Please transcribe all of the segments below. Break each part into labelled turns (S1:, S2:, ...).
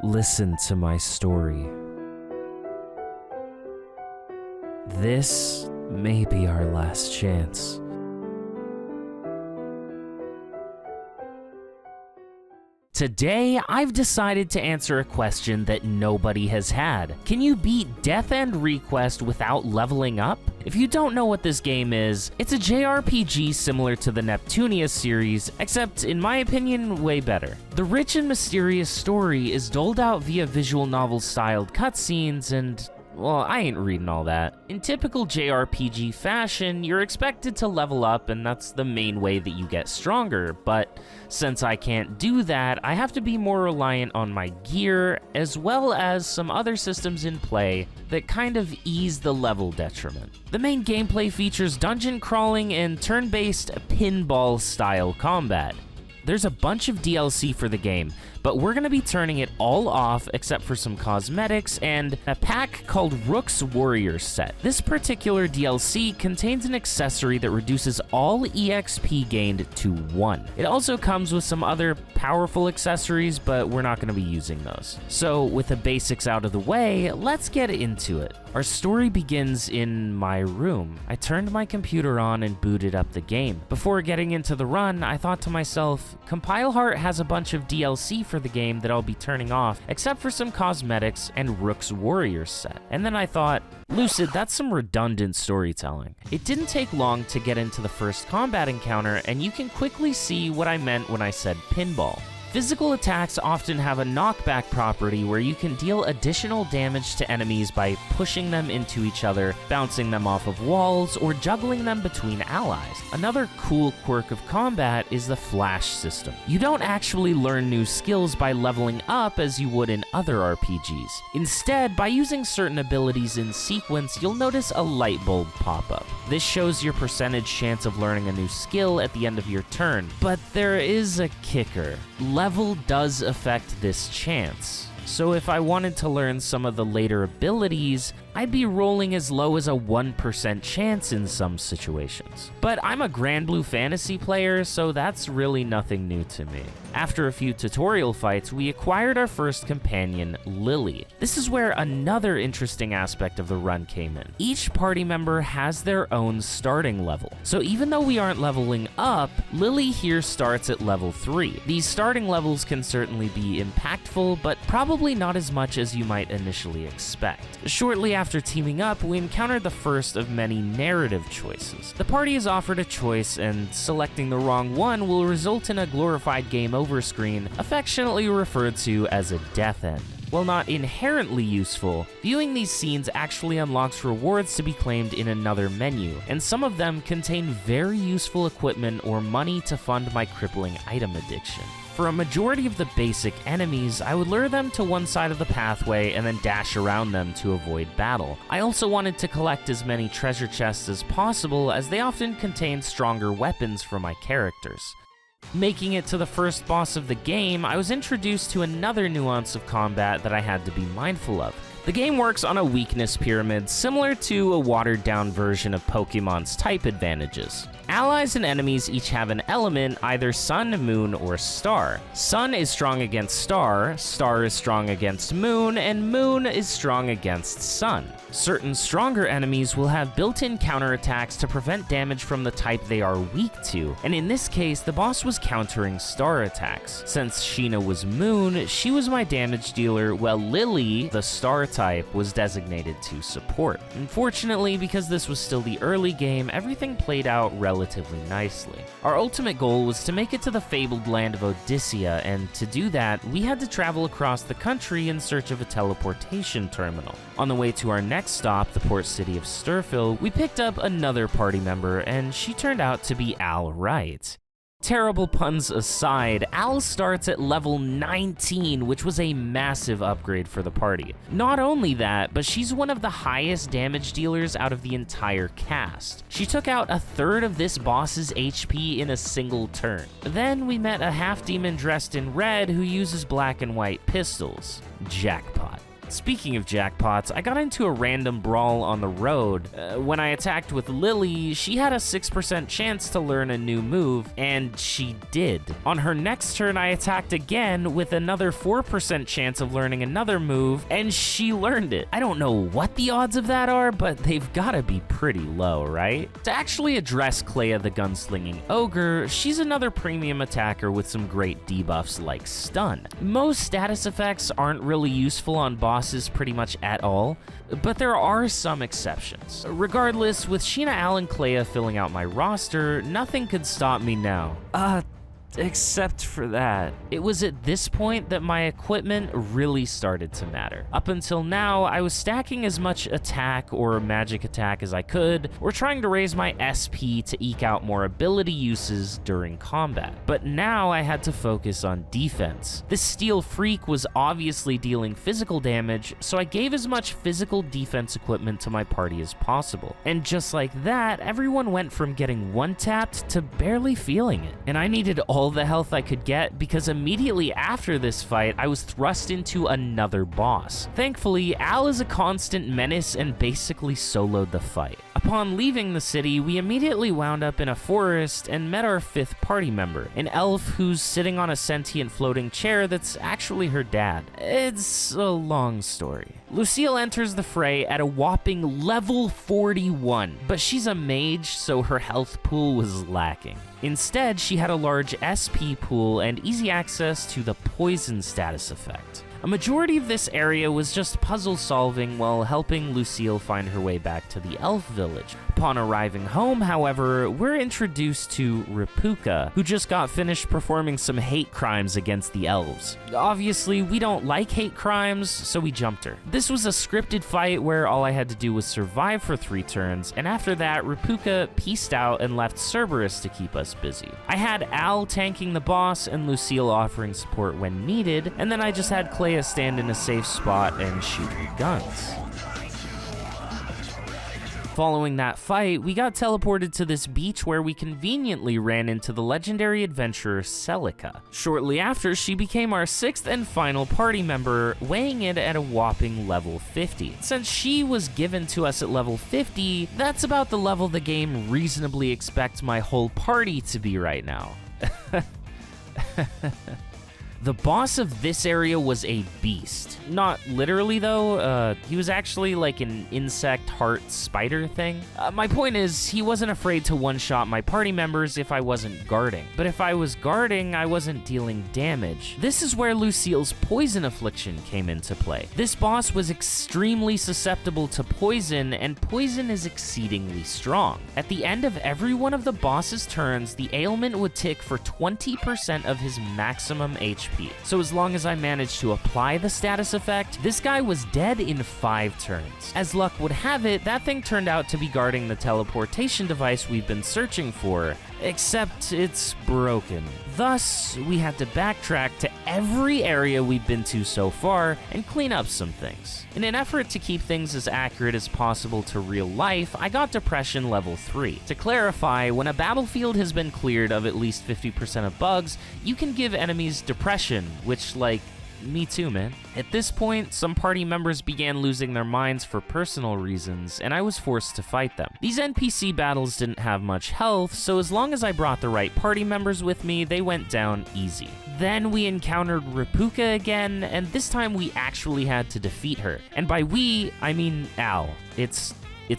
S1: Listen to my story. This may be our last chance. Today, I've decided to answer a question that nobody has had. Can you beat Death End Request without leveling up? If you don't know what this game is, it's a JRPG similar to the Neptunia series, except in my opinion, way better. The rich and mysterious story is doled out via visual novel-styled cutscenes and, well, I ain't reading all that. In typical JRPG fashion, you're expected to level up, and that's the main way that you get stronger, but since I can't do that, I have to be more reliant on my gear, as well as some other systems in play that kind of ease the level detriment. The main gameplay features dungeon crawling and turn-based pinball-style combat. There's a bunch of DLC for the game, but we're gonna be turning it all off except for some cosmetics and a pack called Rook's Warrior Set. This particular DLC contains an accessory that reduces all EXP gained to 1. It also comes with some other powerful accessories, but we're not gonna be using those. So with the basics out of the way, let's get into it. Our story begins in my room. I turned my computer on and booted up the game. Before getting into the run, I thought to myself, Compile Heart has a bunch of DLC for the game that I'll be turning off, except for some cosmetics and Rook's Warrior Set. And then I thought, Lucid, that's some redundant storytelling. It didn't take long to get into the first combat encounter, and you can quickly see what I meant when I said pinball. Physical attacks often have a knockback property where you can deal additional damage to enemies by pushing them into each other, bouncing them off of walls, or juggling them between allies. Another cool quirk of combat is the flash system. You don't actually learn new skills by leveling up as you would in other RPGs. Instead, by using certain abilities in sequence, you'll notice a light bulb pop up. This shows your percentage chance of learning a new skill at the end of your turn, but there is a kicker. Level does affect this chance. So if I wanted to learn some of the later abilities, I'd be rolling as low as a 1% chance in some situations. But I'm a Grand Blue Fantasy player, so that's really nothing new to me. After a few tutorial fights, we acquired our first companion, Lily. This is where another interesting aspect of the run came in. Each party member has their own starting level. So even though we aren't leveling up, Lily here starts at level 3. These starting levels can certainly be impactful, but probably not as much as you might initially expect. Shortly after teaming up, we encountered the first of many narrative choices. The party is offered a choice, and selecting the wrong one will result in a glorified game over screen, affectionately referred to as a death end. While not inherently useful, viewing these scenes actually unlocks rewards to be claimed in another menu, and some of them contain very useful equipment or money to fund my crippling item addiction. For a majority of the basic enemies, I would lure them to one side of the pathway and then dash around them to avoid battle. I also wanted to collect as many treasure chests as possible, as they often contain stronger weapons for my characters. Making it to the first boss of the game, I was introduced to another nuance of combat that I had to be mindful of. The game works on a weakness pyramid similar to a watered-down version of Pokemon's type advantages. Allies and enemies each have an element, either sun, moon, or star. Sun is strong against star, star is strong against moon, and moon is strong against sun. Certain stronger enemies will have built-in counterattacks to prevent damage from the type they are weak to, and in this case, the boss was countering star attacks. Since Sheena was moon, she was my damage dealer, while Lily, the star type, was designated to support. Unfortunately, because this was still the early game, everything played out relatively nicely. Our ultimate goal was to make it to the fabled land of Odyssea, and to do that, we had to travel across the country in search of a teleportation terminal. On the way to our next stop, the port city of Sturfill, we picked up another party member, and she turned out to be Al Wright. Terrible puns aside, Al starts at level 19, which was a massive upgrade for the party. Not only that, but she's one of the highest damage dealers out of the entire cast. She took out a third of this boss's HP in a single turn. Then we met a half-demon dressed in red who uses black and white pistols. Jackpot. Speaking of jackpots, I got into a random brawl on the road. When I attacked with Lily, she had a 6% chance to learn a new move, and she did. On her next turn, I attacked again with another 4% chance of learning another move, and she learned it. I don't know what the odds of that are, but they've gotta be pretty low, right? To actually address Clea the gunslinging ogre, she's another premium attacker with some great debuffs like stun. Most status effects aren't really useful on bosses pretty much at all, but there are some exceptions. Regardless, with Sheena, Al, and Clea filling out my roster, nothing could stop me now. Except for that. It was at this point that my equipment really started to matter. Up until now, I was stacking as much attack or magic attack as I could, or trying to raise my SP to eke out more ability uses during combat. But now I had to focus on defense. This steel freak was obviously dealing physical damage, so I gave as much physical defense equipment to my party as possible. And just like that, everyone went from getting one-tapped to barely feeling it. And I needed all the health I could get because immediately after this fight, I was thrust into another boss. Thankfully, Al is a constant menace and basically soloed the fight. Upon leaving the city, we immediately wound up in a forest and met our 5th party member, an elf who's sitting on a sentient floating chair that's actually her dad. It's a long story. Lucille enters the fray at a whopping level 41, but she's a mage, so her health pool was lacking. Instead, she had a large SP pool and easy access to the poison status effect. A majority of this area was just puzzle solving while helping Lucille find her way back to the elf village. Upon arriving home, however, we're introduced to Rapuka, who just got finished performing some hate crimes against the elves. Obviously, we don't like hate crimes, so we jumped her. This was a scripted fight where all I had to do was survive for 3 turns, and after that, Rapuka peaced out and left Cerberus to keep us busy. I had Al tanking the boss and Lucille offering support when needed, and then I just had Clea stand in a safe spot and shoot her guns. Following that fight, we got teleported to this beach where we conveniently ran into the legendary adventurer Celica. Shortly after, she became our 6th and final party member, weighing in at a whopping level 50. Since she was given to us at level 50, that's about the level the game reasonably expects my whole party to be right now. The boss of this area was a beast. Not literally though, he was actually like an insect heart spider thing. My point is, he wasn't afraid to one-shot my party members if I wasn't guarding. But if I was guarding, I wasn't dealing damage. This is where Lucille's poison affliction came into play. This boss was extremely susceptible to poison, and poison is exceedingly strong. At the end of every one of the boss's turns, the ailment would tick for 20% of his maximum HP. So as long as I managed to apply the status effect, this guy was dead in 5 turns. As luck would have it, that thing turned out to be guarding the teleportation device we've been searching for, except it's broken. Thus, we had to backtrack to every area we've been to so far and clean up some things. In an effort to keep things as accurate as possible to real life, I got Depression level 3. To clarify, when a battlefield has been cleared of at least 50% of bugs, you can give enemies Depression, which, like, me too, man. At this point, some party members began losing their minds for personal reasons, and I was forced to fight them. These NPC battles didn't have much health, so as long as I brought the right party members with me, they went down easy. Then we encountered Rapuka again, and this time we actually had to defeat her. And by we, I mean Al. It's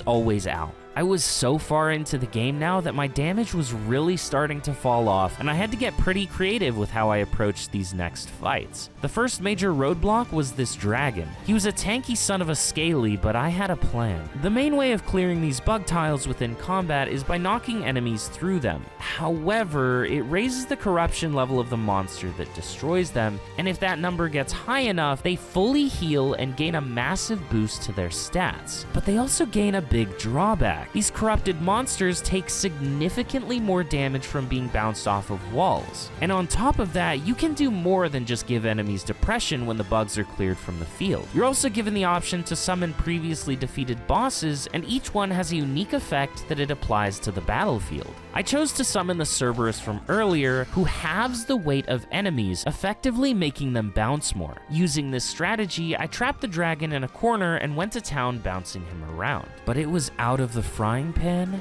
S1: always Al. I was so far into the game now that my damage was really starting to fall off, and I had to get pretty creative with how I approached these next fights. The first major roadblock was this dragon. He was a tanky son of a scaly, but I had a plan. The main way of clearing these bug tiles within combat is by knocking enemies through them. However, it raises the corruption level of the monster that destroys them, and if that number gets high enough, they fully heal and gain a massive boost to their stats. But they also gain a big drawback. attack. These corrupted monsters take significantly more damage from being bounced off of walls. And on top of that, you can do more than just give enemies depression when the bugs are cleared from the field. You're also given the option to summon previously defeated bosses, and each one has a unique effect that it applies to the battlefield. I chose to summon the Cerberus from earlier, who halves the weight of enemies, effectively making them bounce more. Using this strategy, I trapped the dragon in a corner and went to town bouncing him around. But it was out of the frying pan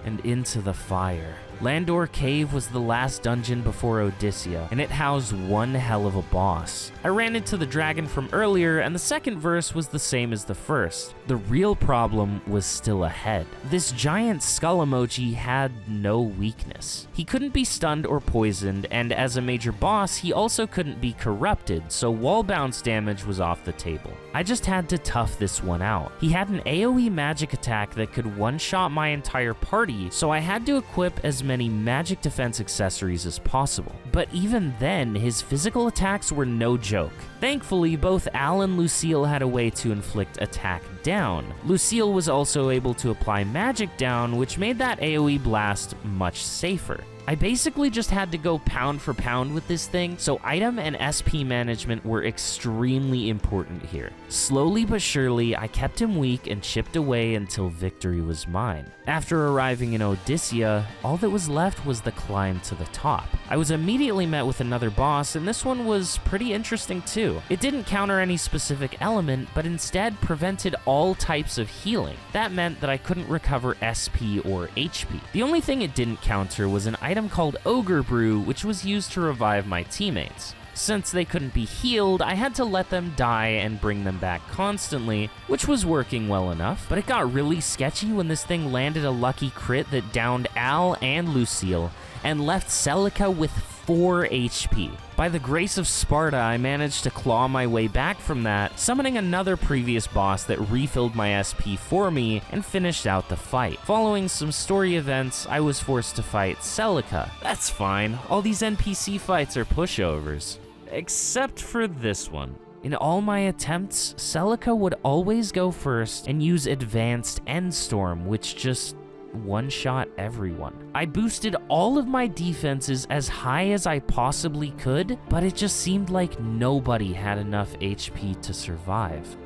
S1: and into the fire. Landor Cave was the last dungeon before Odyssea, and it housed one hell of a boss. I ran into the dragon from earlier, and the second verse was the same as the first. The real problem was still ahead. This giant skull emoji had no weakness. He couldn't be stunned or poisoned, and as a major boss, he also couldn't be corrupted, so wall bounce damage was off the table. I just had to tough this one out. He had an AoE magic attack that could one-shot my entire party, so I had to equip as many magic defense accessories as possible. But even then, his physical attacks were no joke. Thankfully, both Al and Lucille had a way to inflict attack down. Lucille was also able to apply magic down, which made that AoE blast much safer. I basically just had to go pound for pound with this thing, so item and SP management were extremely important here. Slowly but surely, I kept him weak and chipped away until victory was mine. After arriving in Odyssea, all that was left was the climb to the top. I was immediately met with another boss, and this one was pretty interesting too. It didn't counter any specific element, but instead prevented all types of healing. That meant that I couldn't recover SP or HP. The only thing it didn't counter was an item called Ogre Brew, which was used to revive my teammates. Since they couldn't be healed, I had to let them die and bring them back constantly, which was working well enough, but it got really sketchy when this thing landed a lucky crit that downed Al and Lucille, and left Celica with 4 HP. By the grace of Sparta, I managed to claw my way back from that, summoning another previous boss that refilled my SP for me and finished out the fight. Following some story events, I was forced to fight Celica. That's fine, all these NPC fights are pushovers. Except for this one. In all my attempts, Celica would always go first and use Advanced Endstorm, which just one-shot everyone. I boosted all of my defenses as high as I possibly could, but it just seemed like nobody had enough HP to survive.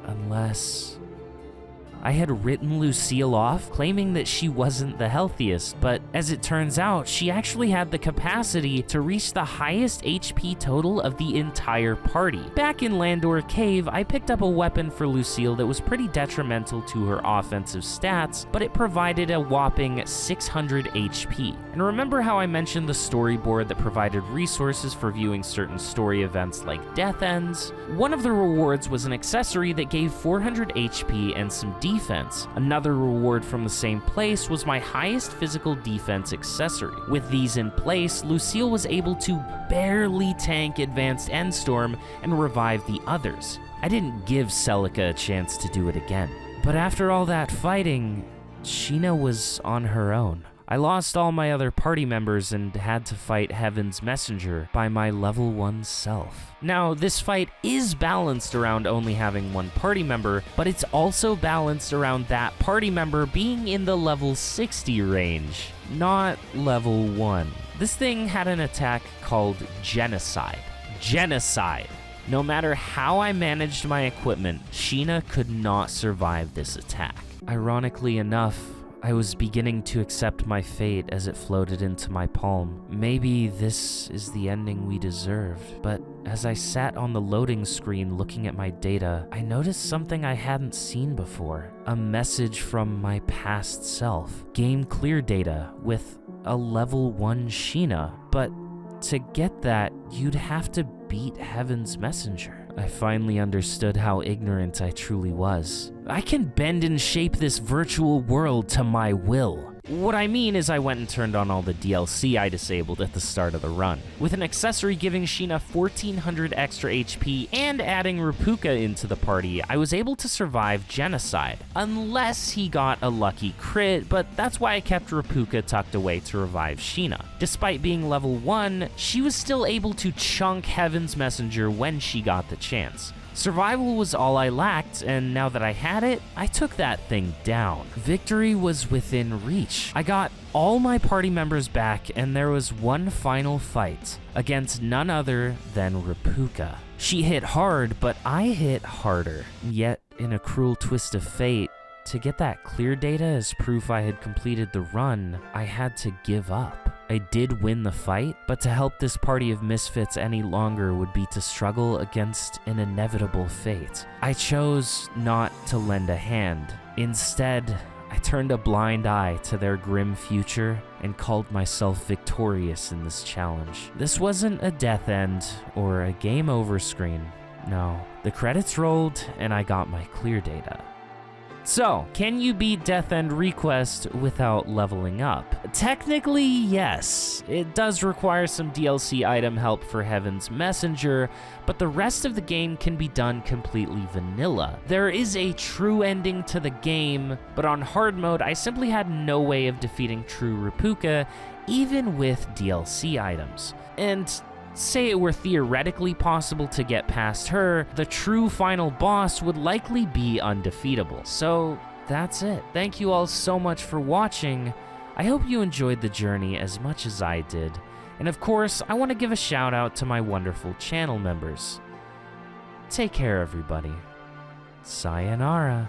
S1: Unless I had written Lucille off, claiming that she wasn't the healthiest, but as it turns out, she actually had the capacity to reach the highest HP total of the entire party. Back in Landor Cave, I picked up a weapon for Lucille that was pretty detrimental to her offensive stats, but it provided a whopping 600 HP. And remember how I mentioned the storyboard that provided resources for viewing certain story events like death ends? One of the rewards was an accessory that gave 400 HP and some defense. Another reward from the same place was my highest physical defense accessory. With these in place, Lucille was able to barely tank Advanced Endstorm and revive the others. I didn't give Celica a chance to do it again. But after all that fighting, Sheena was on her own. I lost all my other party members and had to fight Heaven's Messenger by my level 1 self. Now, this fight is balanced around only having one party member, but it's also balanced around that party member being in the level 60 range, not level 1. This thing had an attack called Genocide. Genocide! No matter how I managed my equipment, Sheena could not survive this attack. Ironically enough, I was beginning to accept my fate as it floated into my palm. Maybe this is the ending we deserved, but as I sat on the loading screen looking at my data, I noticed something I hadn't seen before. A message from my past self. Game clear data with a level 1 Sheena, but to get that, you'd have to beat Heaven's Messenger. I finally understood how ignorant I truly was. I can bend and shape this virtual world to my will. What I mean is I went and turned on all the DLC I disabled at the start of the run. With an accessory giving Sheena 1400 extra HP and adding Rapuka into the party, I was able to survive Genocide. Unless he got a lucky crit, but that's why I kept Rapuka tucked away to revive Sheena. Despite being level 1, she was still able to chunk Heaven's Messenger when she got the chance. Survival was all I lacked, and now that I had it, I took that thing down. Victory was within reach. I got all my party members back, and there was one final fight against none other than Rapuka. She hit hard, but I hit harder. Yet, in a cruel twist of fate, to get that clear data as proof I had completed the run, I had to give up. I did win the fight, but to help this party of misfits any longer would be to struggle against an inevitable fate. I chose not to lend a hand. Instead, I turned a blind eye to their grim future and called myself victorious in this challenge. This wasn't a death end or a game over screen. No, the credits rolled and I got my clear data. So, can you beat Death End Request without leveling up? Technically, yes. It does require some DLC item help for Heaven's Messenger, but the rest of the game can be done completely vanilla. There is a true ending to the game, but on hard mode, I simply had no way of defeating true Rapuka, even with DLC items. And say it were theoretically possible to get past her, the true final boss would likely be undefeatable. So that's it. Thank you all so much for watching. I hope you enjoyed the journey as much as I did. And of course, I want to give a shout out to my wonderful channel members. Take care, everybody. Sayonara.